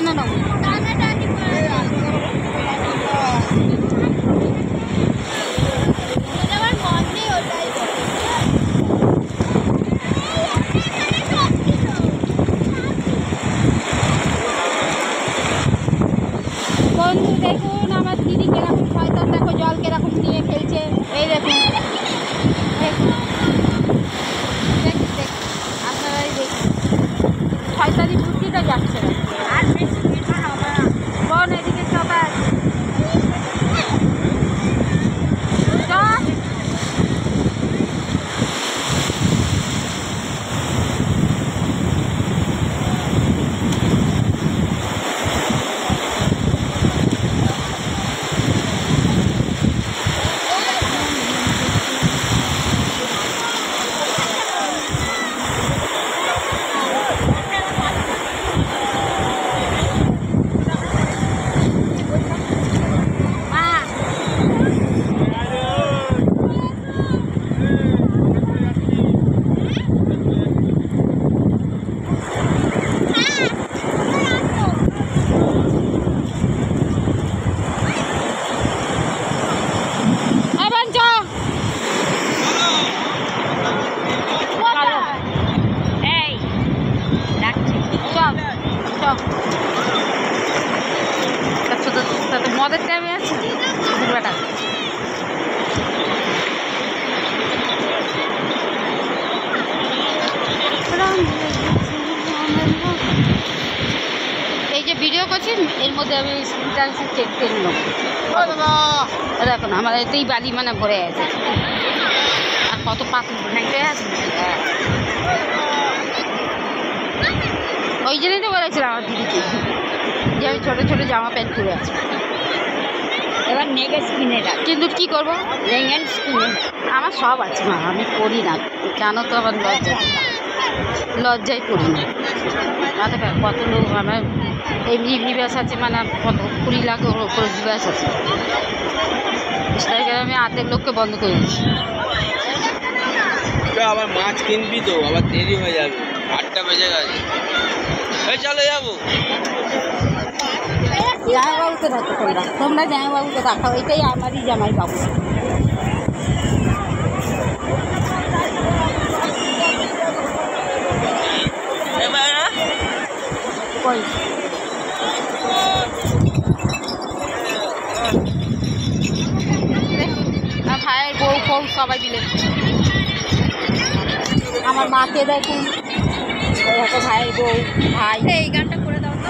কেন নেবো? বন্ধু দেখুন আমার দিদি কিরকম শয়তান, দেখো জল কিরকম নিয়ে ফেলছে। এই দেখুন আপনারাই দেখুন শয়তানি বুদ্ধিটা যাচ্ছে না। বোন এদিকে সবাই মদের টাইমে আছে দুর্গাটা। এই যে ভিডিও করছি এর মধ্যে আমি স্পিডান্সের চেক করে নেব। দেখুন আমার এতেই বালি মানে ভরে আছে, আর কত পাতল ভেঙে আছে। ওই জন্যই তো বলেছিলাম আমার দিদিকে যে আমি ছোটো ছোটো জামা প্যান্ট পরে আছি। এবার নেগেস কিনে রাখ, কিন্তু কী করবো, লেগেন্স কিনে আমার সব আছে মা, আমি পড়ি না জানো তো, আমার লজ্জায় পড়ি না। কত লোক আমার এমনি ব্যাস আছে, মানে কত 20 লাখ ওপর ব্যাস আছে। সেটাকে আমি আর্ধেক লোককে বন্ধ করে দিচ্ছি। আবার মাছ কিনবি তো, আবার দেরি হয়ে যাবে, 8টা বেজে গেছে। চলে যাবো। জামাইবাবুকে দেখো তোমরা জামাইবাবুকে দেখাও, এটাই আমারই জামাইবাবু। ভাইয়ের বউ ফউ সবাই মিলে, আমার মাকে দেখুন, ভাইয়ের বউ ভাই। এই গানটা করে দাও তো।